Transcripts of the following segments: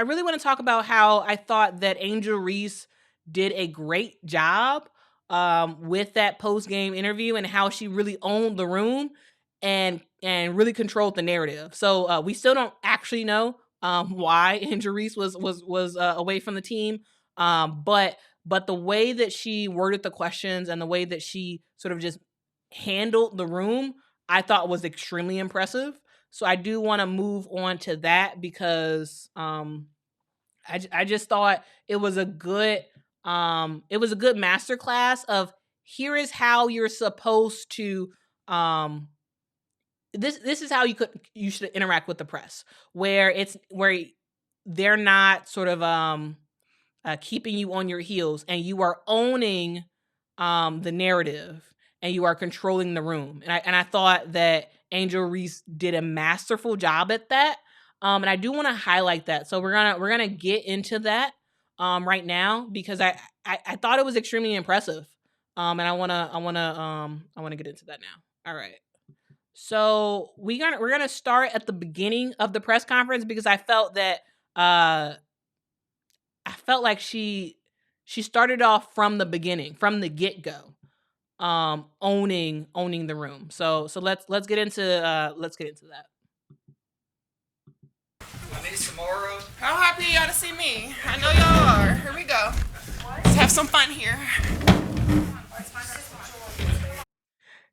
I really want to talk about how I thought that Angel Reese did a great job with that post game interview and how she really owned the room and really controlled the narrative. So we still don't actually know why Angel Reese was away from the team, but the way that she worded the questions and the way that she sort of just handled the room, I thought was extremely impressive. So I do want to move on to that because I just thought it was a good masterclass of here is how you're supposed to um this is how you should interact with the press, where they're not sort of keeping you on your heels, and you are owning the narrative, and you are controlling the room. And I thought that Angel Reese did a masterful job at that. And I do want to highlight that. So we're gonna get into that right now because I thought it was extremely impressive. And I wanna get into that now. All right. So we're gonna start at the beginning of the press conference because I felt like she started off from the beginning, from the get go, owning the room. So let's get into that. Aneesah, Morrow. How happy y'all to see me? I know y'all are. Here we go. Let's have some fun here.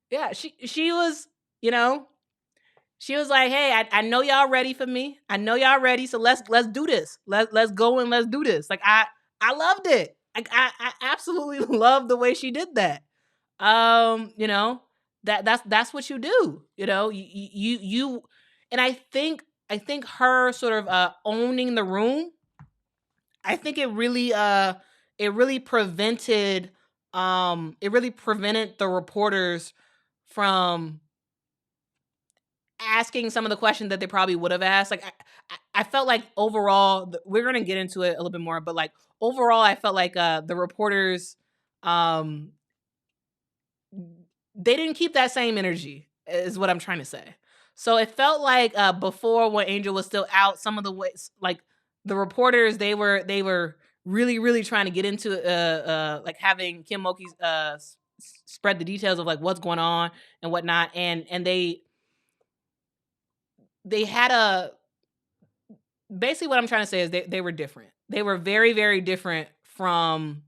Yeah, she was, she was like, "Hey, I know y'all ready for me. I know y'all ready. So let's do this. Let's go and let's do this." Like I loved it. Like I absolutely loved the way she did that. You know, that's what you do. You and I think her sort of owning the room, I think it really prevented the reporters from asking some of the questions that they probably would have asked. Like I felt like overall, we're gonna get into it a little bit more, but like overall, I felt like the reporters, um, they didn't keep that same energy, is what I'm trying to say. So it felt like before, when Angel was still out, some of the ways, like the reporters, they were really trying to get into like having Kim Mulkey spread the details of like what's going on and whatnot, and they had a basically what I'm trying to say is they were different. They were very different from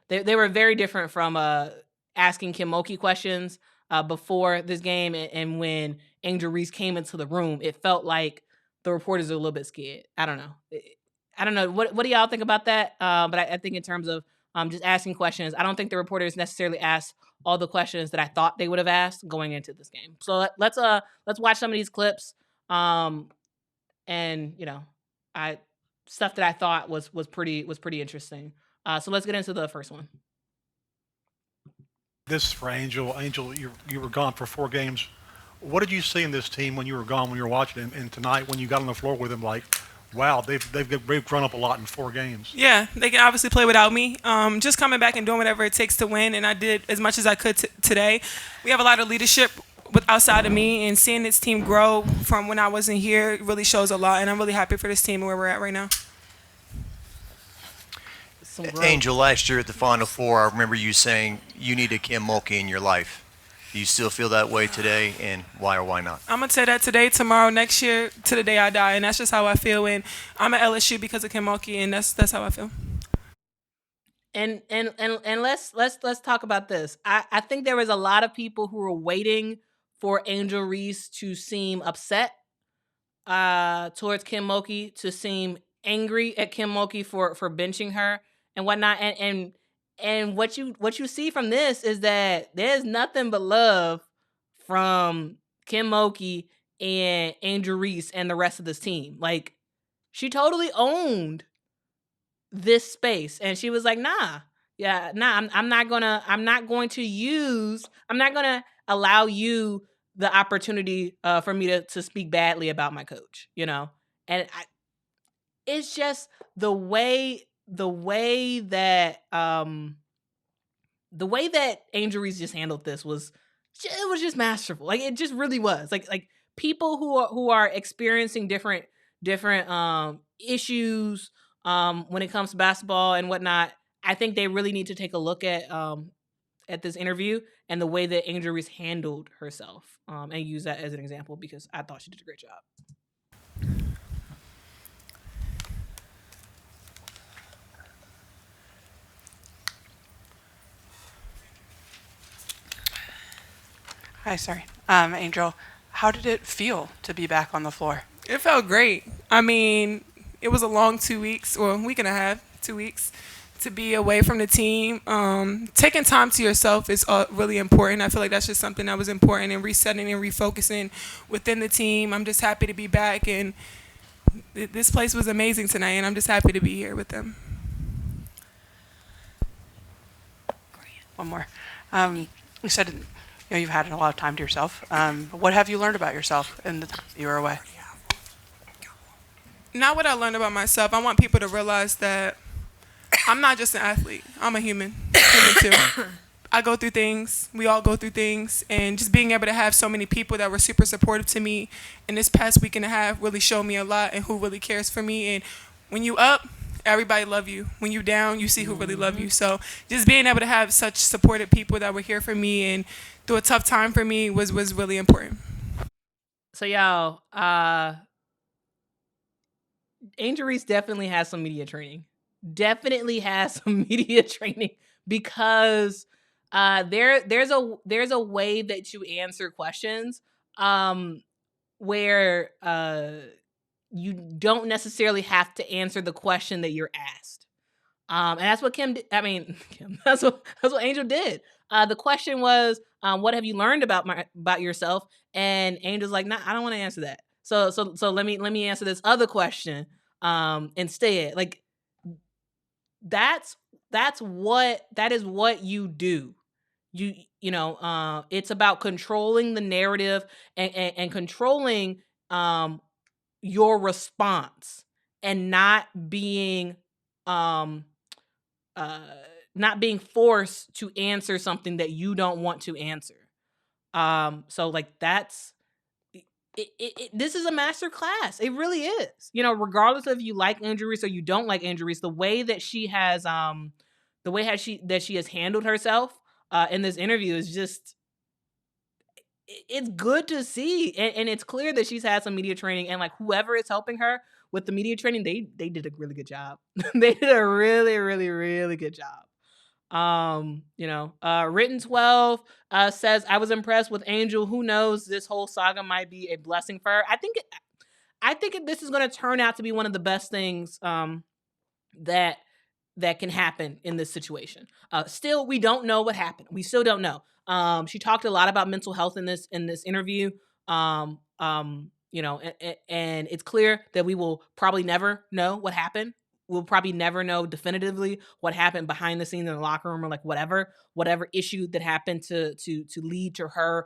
they were very different from asking Kim Mulkey questions before this game, and when Angel Reese came into the room, it felt like the reporters are a little bit scared. I don't know. I don't know. What do y'all think about that? But I think in terms of just asking questions, I don't think the reporters necessarily asked all the questions that I thought they would have asked going into this game. So let's watch some of these clips. And I stuff that I thought was pretty interesting. So let's get into the first one. This is for Angel. Angel, you were gone for 4 games. What did you see in this team when you were gone, when you were watching it, and tonight when you got on the floor with them? Like, wow, they've grown up a lot in 4 games. Yeah, they can obviously play without me. Just coming back and doing whatever it takes to win, and I did as much as I could today. We have a lot of leadership outside of me, and seeing this team grow from when I wasn't here really shows a lot, and I'm really happy for this team and where we're at right now. Angel, last year at the Final Four, I remember you saying you needed Kim Mulkey in your life. Do you still feel that way today, and why or why not? I'm going to say that today, tomorrow, next year, to the day I die, and that's just how I feel. And I'm at LSU because of Kim Mulkey, and that's how I feel. And let's talk about this. I think there was a lot of people who were waiting for Angel Reese to seem upset towards Kim Mulkey, to seem angry at Kim Mulkey for benching her and whatnot. And what you see from this is that there's nothing but love from Kim Mulkey and Angel Reese and the rest of this team. Like, she totally owned this space, and she was like, I'm not going to allow you the opportunity for me to speak badly about my coach, and it's just the way that Angel Reese just handled this was just masterful. Like, it just really was. Like people who are experiencing different issues when it comes to basketball and whatnot. I think they really need to take a look at this interview and the way that Angel Reese handled herself, and use that as an example because I thought she did a great job. Hi, sorry. Angel, how did it feel to be back on the floor? It felt great. I mean, it was a long 2 weeks, or a week and a half, 2 weeks, to be away from the team. Taking time to yourself is really important. I feel like that's just something that was important, and resetting and refocusing within the team. I'm just happy to be back, and this place was amazing tonight, and I'm just happy to be here with them. One more. You said you've had a lot of time to yourself. What have you learned about yourself in the time that you were away? Not what I learned about myself. I want people to realize that I'm not just an athlete. I'm a human too. I go through things. We all go through things. And just being able to have so many people that were super supportive to me in this past week and a half really showed me a lot and who really cares for me. And when you up, everybody love you. When you down, you see who really love you. So just being able to have such supportive people that were here for me and through a tough time for me was really important. So y'all, Angel Reese definitely has some media training. Definitely has some media training because there's a way that you answer questions where you don't necessarily have to answer the question that you're asked. And that's what Kim did. I mean, Kim, that's what Angel did. The question was, what have you learned about yourself? And Angel's like, nah, I don't want to answer that. So let me answer this other question instead. Like that is what you do. It's about controlling the narrative and controlling your response and not being forced to answer something that you don't want to answer. So like that's this is a master class. It really is. Regardless of if you like Angel Reese or you don't like Angel Reese, the way that she has handled herself in this interview is just, it's good to see. And it's clear that she's had some media training, and like whoever is helping her with the media training, they did a really good job. They did a really, really, really good job. Written 12 says, I was impressed with Angel. Who knows, this whole saga might be a blessing for her. I think this is going to turn out to be one of the best things that can happen in this situation. Still, we don't know what happened. We still don't know. She talked a lot about mental health in this interview. And it's clear that we will probably never know what happened. We'll probably never know definitively what happened behind the scenes in the locker room, or like whatever issue that happened to lead to her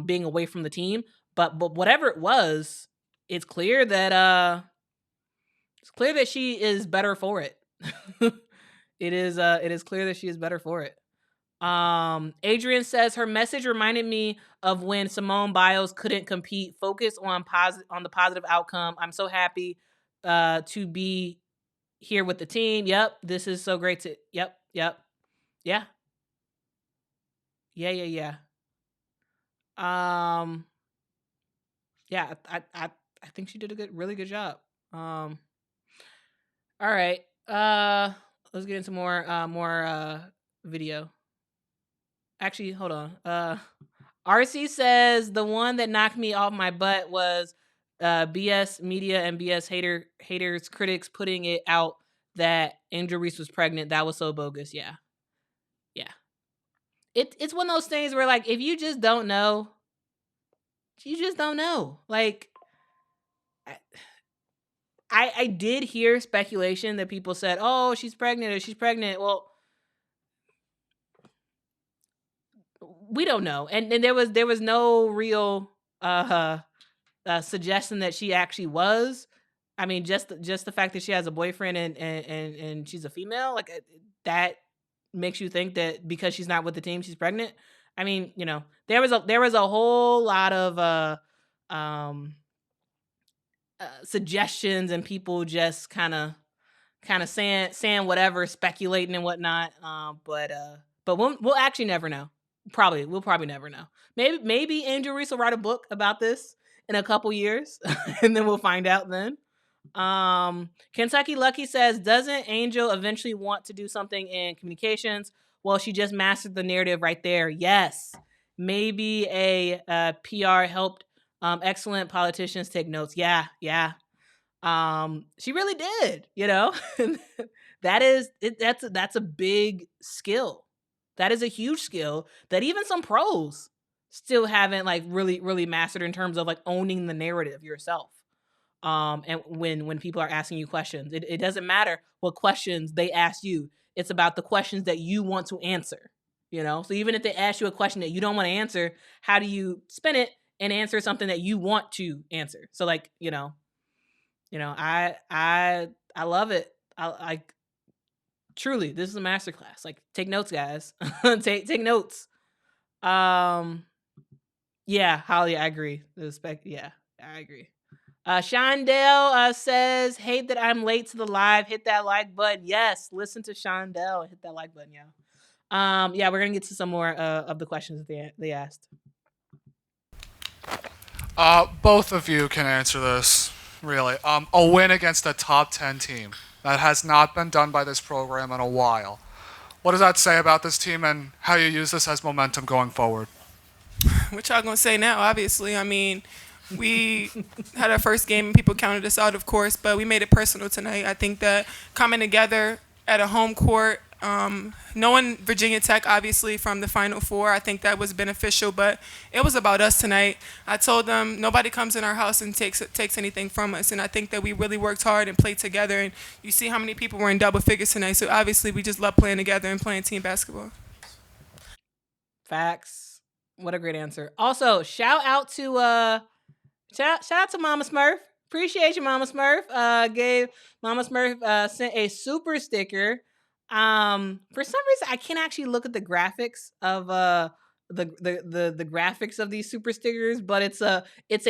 being away from the team. But whatever it was, it's clear that she is better for it. It is clear that she is better for it. Adrian says, her message reminded me of when Simone Biles couldn't compete. Focus on the positive outcome. I'm so happy to be here with the team. Yep, this is so great to. Yep. Yeah. Yeah. Yeah, I think she did a really good job. All right. Let's get into more video. Actually, hold on. RC says the one that knocked me off my butt was BS media and BS haters critics putting it out that Angel Reese was pregnant. That was so bogus. Yeah. It's one of those things where, like, if you just don't know, you just don't know. Like, I did hear speculation that people said, oh, she's pregnant or she's pregnant. Well, we don't know. And there was no real suggestion that she actually was. I mean, just the fact that she has a boyfriend and she's a female, like, that makes you think that because she's not with the team, she's pregnant. I mean, there was a whole lot of suggestions and people just kind of saying whatever, speculating and whatnot. But we'll actually never know. We'll probably never know. Maybe Angel Reese will write a book about this in a couple years, and then we'll find out then. Kentucky Lucky says, doesn't Angel eventually want to do something in communications? Well, she just mastered the narrative right there. Yes, maybe a PR helped excellent politicians take notes. Yeah. She really did, that's a big skill. That is a huge skill that even some pros still haven't like really mastered in terms of like owning the narrative yourself. And when people are asking you questions, it doesn't matter what questions they ask you. It's about the questions that you want to answer, So even if they ask you a question that you don't want to answer, how do you spin it and answer something that you want to answer? So like, I love it. I truly, this is a masterclass. Like, take notes, guys. take notes. Yeah, Holly, I agree. Yeah, I agree. Shondell says, hate that I'm late to the live. Hit that like button. Yes, listen to Shondell and hit that like button, y'all. Yeah, we're gonna get to some more of the questions that they asked. Both of you can answer this, really. A win against a top 10 team. That has not been done by this program in a while. What does that say about this team and how you use this as momentum going forward? What y'all gonna say now? Obviously, I mean, we had our first game and people counted us out, of course, but we made it personal tonight. I think that coming together at a home court, knowing Virginia Tech, obviously, from the Final Four, I think that was beneficial, but it was about us tonight. I told them nobody comes in our house and takes anything from us, and I think that we really worked hard and played together, and you see how many people were in double figures tonight, so obviously we just love playing together and playing team basketball. Facts. What a great answer. Also, shout out to Mama Smurf. Appreciate you, Mama Smurf. Gave Mama Smurf sent a super sticker. For some reason, I can't actually look at the graphics of the graphics of these super stickers, but it's a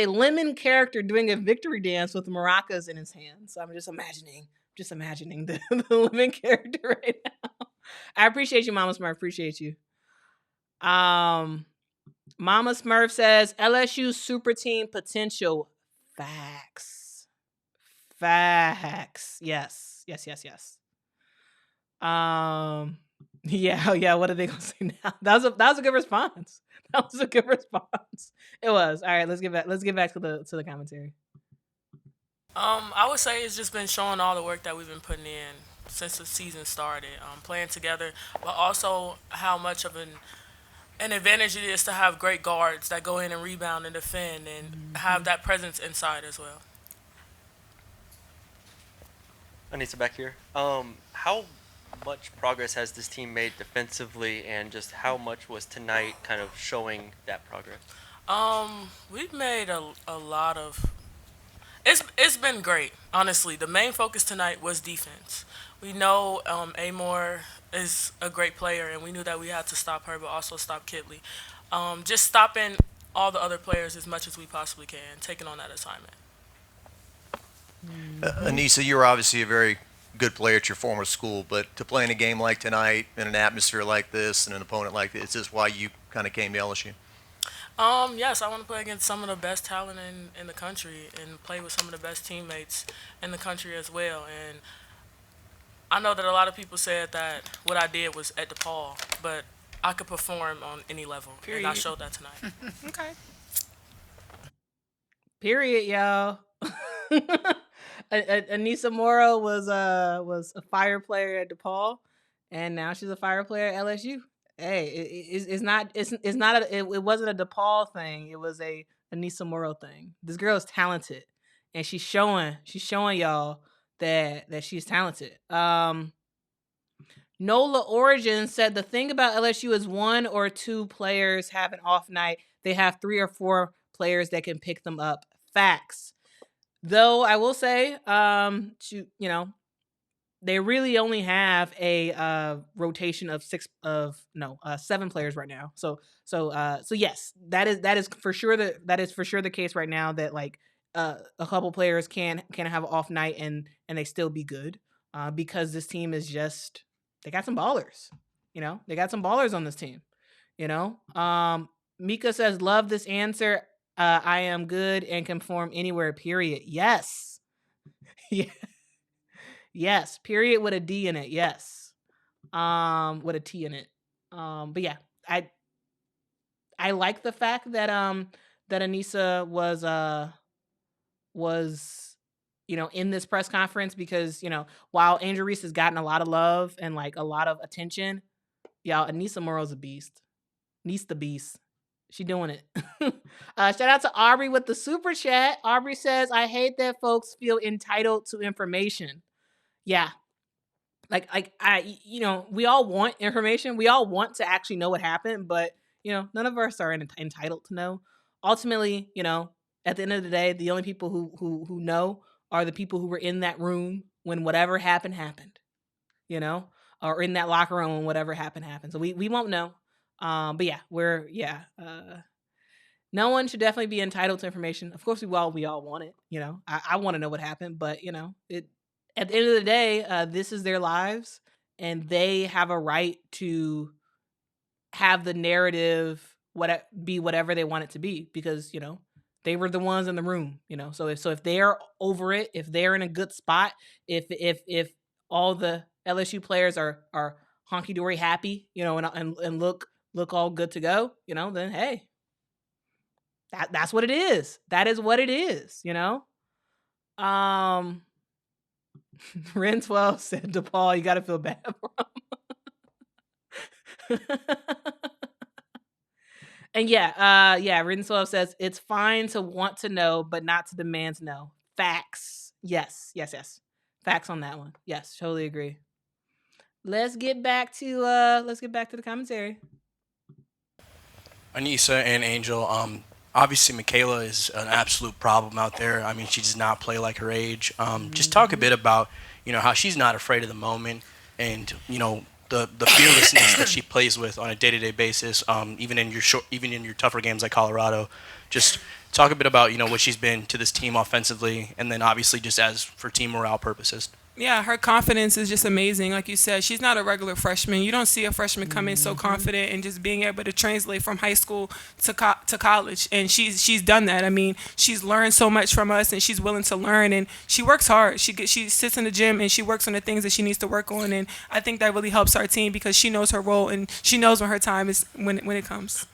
lemon character doing a victory dance with maracas in his hand. So I'm just imagining the lemon character right now. I appreciate you, Mama Smurf. Appreciate you. Mama Smurf says LSU super team potential. Facts. Yes. Yeah. What are they gonna say now? That was a good response. It was. All right, let's get back to the commentary. I would say it's just been showing all the work that we've been putting in since the season started, playing together, but also how much of an advantage it is to have great guards that go in and rebound and defend and have that presence inside as well. Aneesah back here. How much progress has this team made defensively, and just how much was tonight kind of showing that progress? We've made a lot of. It's been great, honestly. The main focus tonight was defense. We know Amor is a great player, and we knew that we had to stop her, but also stop Kitley. Just stopping all the other players as much as we possibly can, taking on that assignment. Aneesah, you were obviously a very good player at your former school, but to play in a game like tonight, in an atmosphere like this, and an opponent like this, is this why you kind of came to LSU? Yes, I want to play against some of the best talent in the country and play with some of the best teammates in the country as well. And I know that a lot of people said that what I did was at DePaul, but I could perform on any level, and I showed that tonight. Okay. Period, y'all. Aneesah Morrow was a fire player at DePaul, and now she's a fire player at LSU. Hey, it wasn't a DePaul thing. It was a Aneesah Morrow thing. This girl is talented, and she's showing y'all that she's talented. Nola Origin said the thing about LSU is one or two players have an off night. They have 3 or 4 players that can pick them up. Facts. Though I will say, they really only have a rotation of 7 players right now. So yes, that is for sure the case right now, that like a couple players can have an off night and they still be good, because this team is just, they got some ballers. They got some ballers on this team. Mika says, love this answer. I am good and can perform anywhere, period. Yes. Yeah. Yes, period with a D in it. Yes. With a T in it. But yeah, I like the fact that that Aneesah was in this press conference, because while Angel Reese has gotten a lot of love and like a lot of attention, y'all, Aneesah Morrow's a beast. Niece the beast. She doing it. Shout out to Aubrey with the super chat. Aubrey says, I hate that folks feel entitled to information. Yeah. Like we all want information. We all want to actually know what happened, but none of us are entitled to know. Ultimately, at the end of the day, the only people who know are the people who were in that room when whatever happened, or in that locker room when whatever happened. So we won't know. But yeah, no one should definitely be entitled to information. Of course, we all want it. I want to know what happened, but it. At the end of the day, this is their lives, and they have a right to have the narrative be whatever they want it to be, because they were the ones in the room. So if they're over it, if they're in a good spot, if all the LSU players are honky dory happy, and look all good to go, then hey, that's what it is. That is what it is. Ren 12 said to Paul, you got to feel bad for him. And Ren 12 says, it's fine to want to know, but not to demand to know. Facts. Yes. Facts on that one. Yes, totally agree. Let's get back to the commentary. Aneesah and Angel, obviously Michaela is an absolute problem out there. I mean, she does not play like her age. Just talk a bit about, how she's not afraid of the moment, and, the fearlessness that she plays with on a day-to-day basis, even in your tougher games like Colorado. Just talk a bit about, what she's been to this team offensively, and then obviously just as for team morale purposes. Yeah, her confidence is just amazing. Like you said, she's not a regular freshman. You don't see a freshman come in so confident and just being able to translate from high school to college. And she's done that. I mean, she's learned so much from us, and she's willing to learn. And she works hard. She sits in the gym and she works on the things that she needs to work on. And I think that really helps our team, because she knows her role and she knows when her time is when it comes.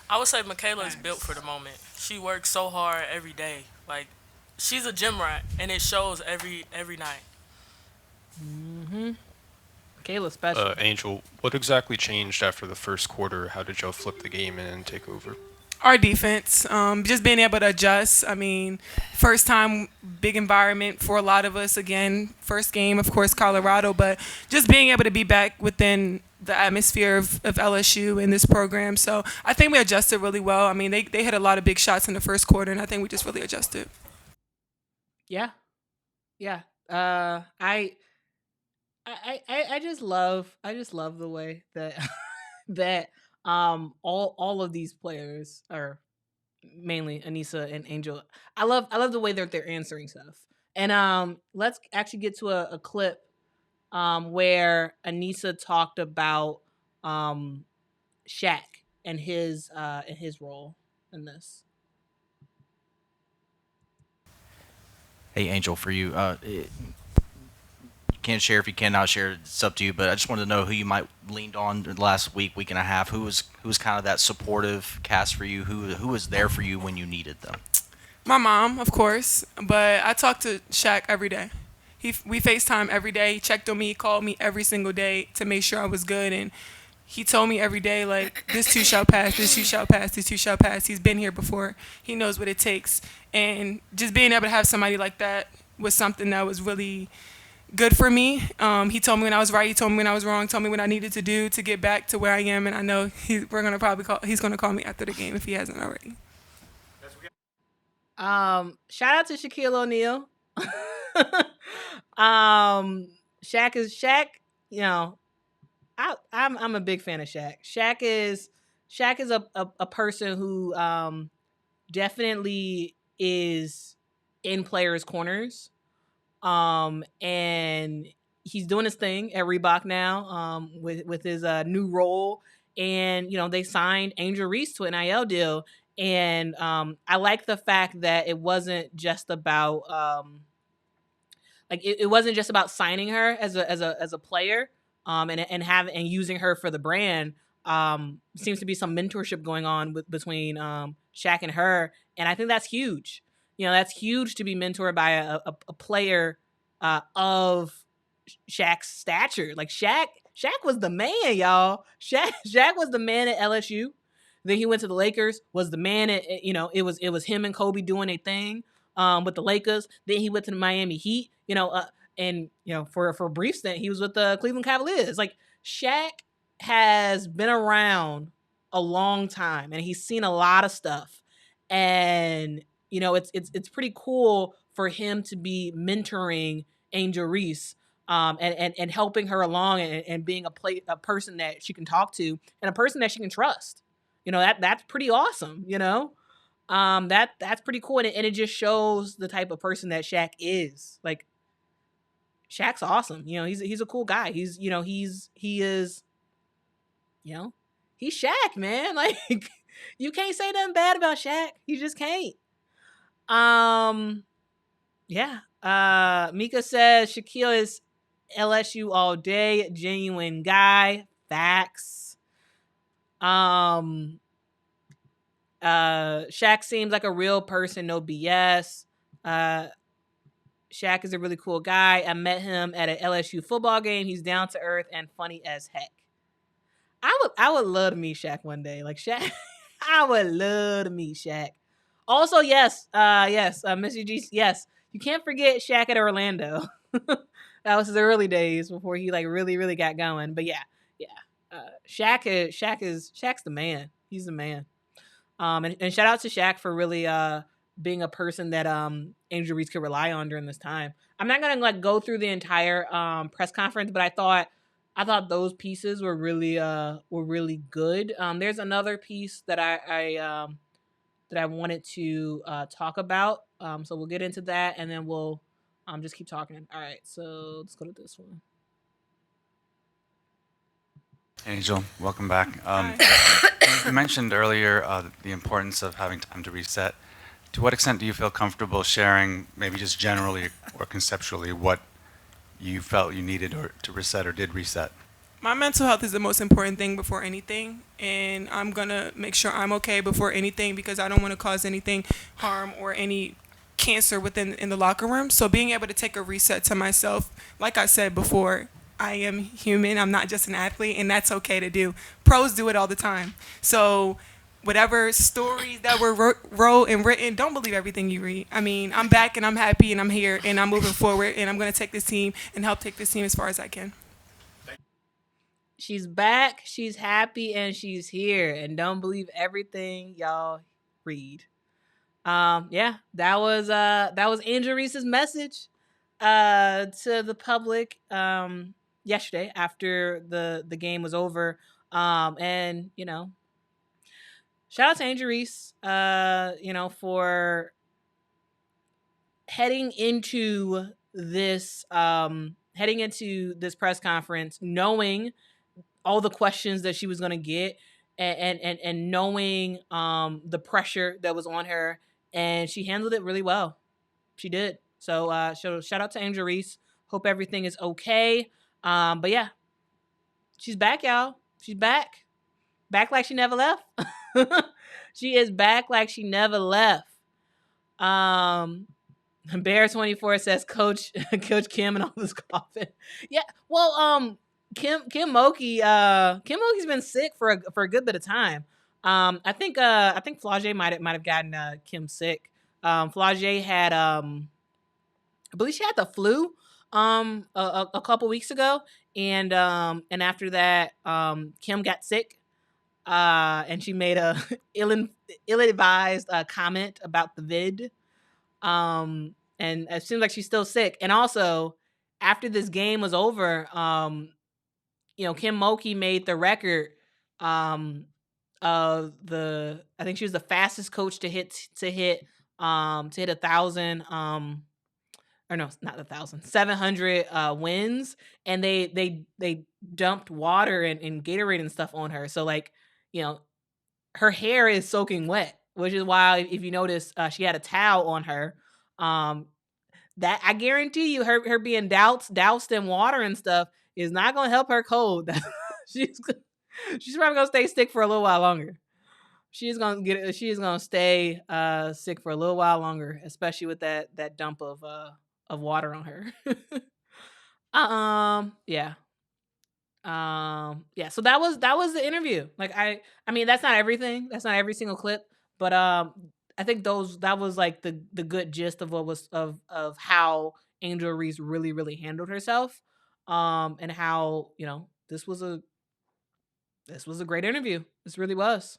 I would say Michaela is built for the moment. She works so hard every day. Like, she's a gym rat, and it shows every night. Kayla's special. Angel, what exactly changed after the first quarter? How did y'all flip the game and take over? Our defense, just being able to adjust. I mean, first time, big environment for a lot of us. Again, first game, of course, Colorado, but just being able to be back within the atmosphere of LSU in this program. So I think we adjusted really well. I mean, they hit a lot of big shots in the first quarter, and I think we just really adjusted. Yeah. I just love the way that that all of these players, are mainly Aneesah and Angel. I love the way that they're answering stuff. And let's actually get to a clip where Aneesah talked about Shaq and his role in this. Hey, Angel, for you, you can't share if you cannot share. It's up to you. But I just wanted to know who you might leaned on the last week and a half. Who was kind of that supportive cast for you? Who was there for you when you needed them? My mom, of course, but I talk to Shaq every day. We FaceTime every day. He checked on me, he called me every single day to make sure I was good, and he told me every day, like, this too shall pass, this too shall pass, this too shall pass. He's been here before. He knows what it takes. And just being able to have somebody like that was something that was really good for me. He told me when I was right, he told me when I was wrong, told me what I needed to do to get back to where I am, and I know he's going to call me after the game if he hasn't already. Shout out to Shaquille O'Neal. Shaq, I'm a big fan of Shaq. Shaq is a person who definitely is in players' corners. And he's doing his thing at Reebok now, with his new role. And they signed Angel Reese to an NIL deal, and I like the fact that it wasn't just about it wasn't just about signing her as a player, and using her for the brand. Seems to be some mentorship going on between Shaq and her, and I think that's huge. That's huge to be mentored by a player of Shaq's stature. Like Shaq was the man, y'all. Shaq was the man at LSU. Then he went to the Lakers. Was the man at it was him and Kobe doing a thing with the Lakers. Then he went to the Miami Heat. And for a brief stint he was with the Cleveland Cavaliers. Like Shaq has been around a long time, and he's seen a lot of stuff. And it's pretty cool for him to be mentoring Angel Reese, and helping her along, and being a person that she can talk to, and a person that she can trust. That's pretty awesome. That's pretty cool, and it just shows the type of person that Shaq is. Like Shaq's awesome. He's a cool guy. He is he's Shaq, man. Like you can't say nothing bad about Shaq. You just can't. Yeah. Mika says Shaquille is LSU all day, genuine guy. Facts. Shaq seems like a real person, no BS. Shaq is a really cool guy. I met him at an LSU football game. He's down to earth and funny as heck. I would love to meet Shaq one day. Like Shaq, I would love to meet Shaq. Also, yes, Mr. G, yes, you can't forget Shaq at Orlando. That was his early days before he like really, really got going. But yeah. Shaq's the man. He's the man. And shout out to Shaq for really being a person that Angel Reese could rely on during this time. I'm not gonna like go through the entire press conference, but I thought those pieces were really good. There's another piece that I wanted to talk about. So we'll get into that, and then we'll just keep talking. All right, so let's go to this one. Angel, welcome back. You mentioned earlier the importance of having time to reset. To what extent do you feel comfortable sharing, maybe just generally or conceptually, what you felt you needed or to reset or did reset? My mental health is the most important thing before anything, and I'm gonna make sure I'm okay before anything, because I don't want to cause anything harm or any cancer in the locker room. So being able to take a reset to myself, like I said before, I am human. I'm not just an athlete, and that's okay to do. Pros do it all the time. So whatever stories that were wrote and written, don't believe everything you read. I mean, I'm back and I'm happy and I'm here and I'm moving forward, and I'm going to take this team and help take this team as far as I can. She's back, she's happy, and she's here. And don't believe everything y'all read. Yeah, that was Angel Reese's message to the public yesterday after the game was over. And shout out to Angel Reese, for heading into this press conference knowing all the questions that she was going to get, and knowing the pressure that was on her, and she handled it really well. She did. So shout out to Angel Reese. Hope everything is okay. But yeah, she's back, y'all. She's back like she never left. She is back like she never left. Bear 24 says Coach Kim and all this coughing. Yeah, well, Kim Mulkey's been sick for a good bit of time. I think Flau'jae might have gotten Kim sick. Flau'jae had I believe she had the flu a couple weeks ago, and after that Kim got sick, and she made a ill-advised comment about the vid, and it seems like she's still sick. And also after this game was over, Kim Mulkey made the record of I think she was the fastest coach to hit to hit 1,000. Or no, not 1,000, 700 wins, and they dumped water and Gatorade and stuff on her. So like, her hair is soaking wet, which is why if you notice, she had a towel on her. That I guarantee you, her being doused in water and stuff is not gonna help her cold. she's probably gonna stay sick for a little while longer. She's gonna stay sick for a little while longer, especially with that dump of water on her. Yeah. Yeah, so that was the interview. Like I mean that's not everything. That's not every single clip, but I think that was like the good gist of what was of how Angel Reese really handled herself. And how, this was a great interview. This really was.